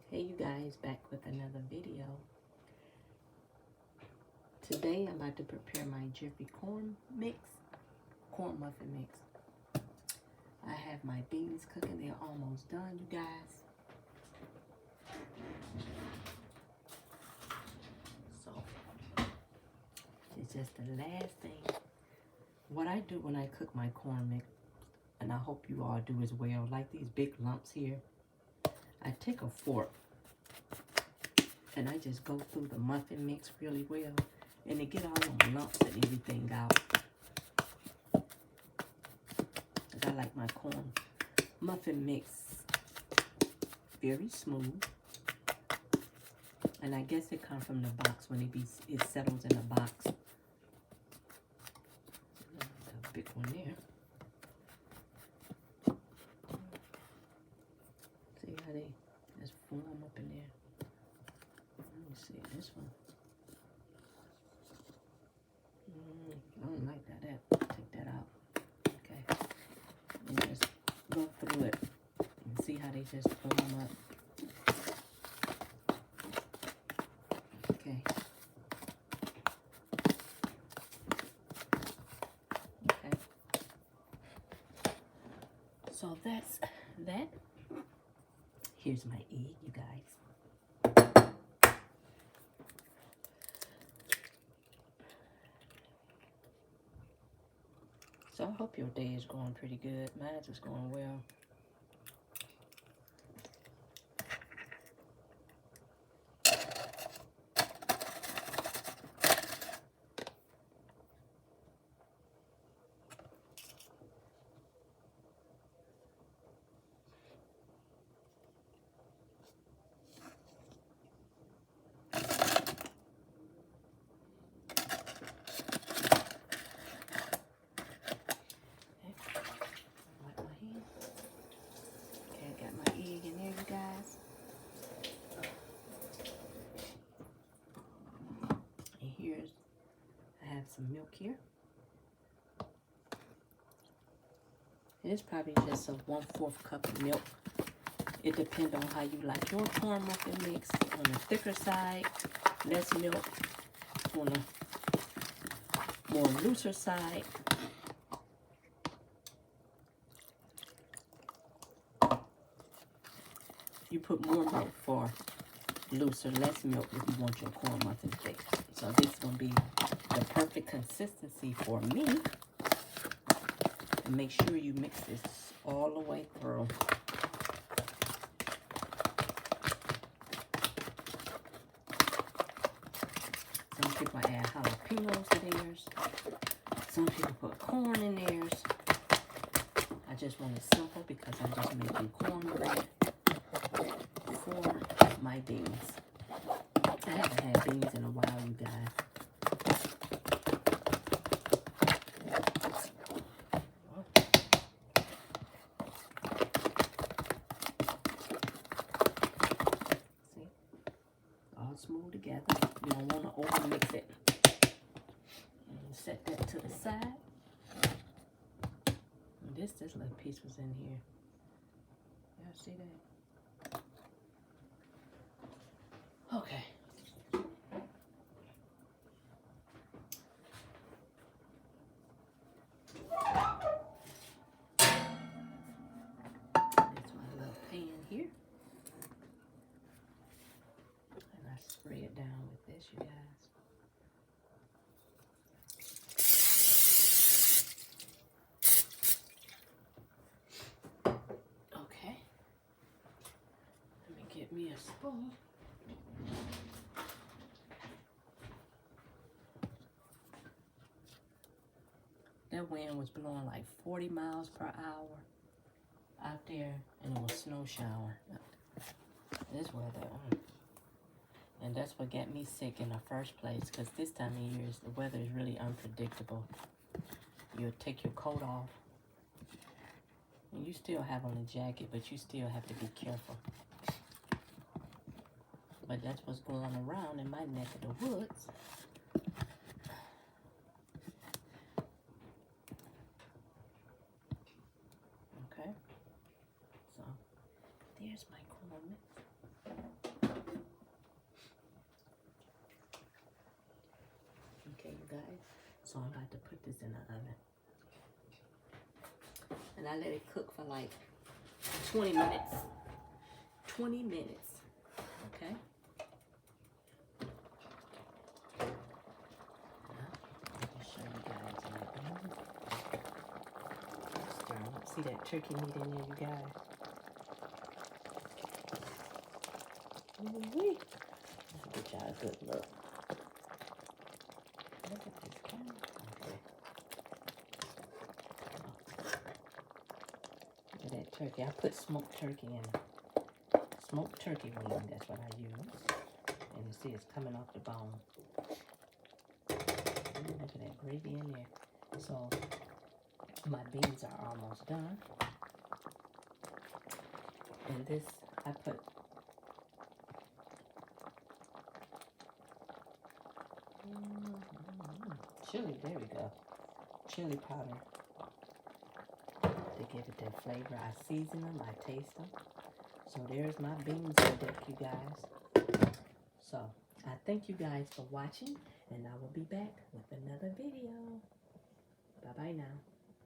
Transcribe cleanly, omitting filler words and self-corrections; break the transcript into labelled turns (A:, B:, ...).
A: Hey you guys, back with another video. Today I'm about to prepare my Jiffy corn muffin mix. I have my beans cooking, they're almost done, you guys. So, it's just the last thing. What I do when I cook my corn mix, and I hope you all do as well, like these big lumps here, I take a fork and I just go through the muffin mix really well and to get all the lumps and everything out. I like my corn muffin mix very smooth. And I guess it comes from the box when it settles in the box. A big one there. See how they just form up in there. Let me see this one. I don't like that. Take that out. Okay. And just go through it and see how they just form up. Okay. Okay. So that's that. Here's my egg, you guys. So I hope your day is going pretty good. Mine's is going well. Some milk here. It's probably just a 1/4 cup of milk. It depends on how you like your corn muffin mix. On the thicker side, less milk. On the more looser side, you put more milk for looser, less milk if you want your corn muffin thick. So this is going to be the perfect consistency for me. And make sure you mix this all the way through. Some people add jalapenos to theirs. Some people put corn in theirs. I just want it simple because I'm just making cornbread for my beans. I haven't had beans in a while, you guys. See? All smooth together. You don't want to over mix it. And set that to the side. And this little piece was in here. Y'all see that? Okay. That's my little pan here. And I spray it down with this, you guys. Okay. Let me get me a spoon. That wind was blowing like 40 miles per hour out there, and it was snow shower. This weather, and that's what got me sick in the first place, because this time of year, the weather is really unpredictable. You'll take your coat off, and you still have on a jacket, but you still have to be careful. But that's what's going around in my neck of the woods. Okay, so there's my corn. moment. Okay, you guys. So I'm about to put this in the oven. And I let it cook for like 20 minutes. 20 minutes. Okay? Let me show you guys my beans. Stir 'em up. See that turkey meat in there, you guys? Ooh-wee. Let's get y'all a good look. Look at this camera. Okay. Look at that turkey. I put smoked turkey in it. Smoked turkey wing, that's what I use. And you see it's coming off the bone. Ooh, look at that gravy in there. So my beans are almost done. And this, I put chili, there we go. Chili powder to give it that flavor. I season them, I taste them. So there's my beans on deck, you guys. So I thank you guys for watching, and I will be back with another video. Bye-bye now.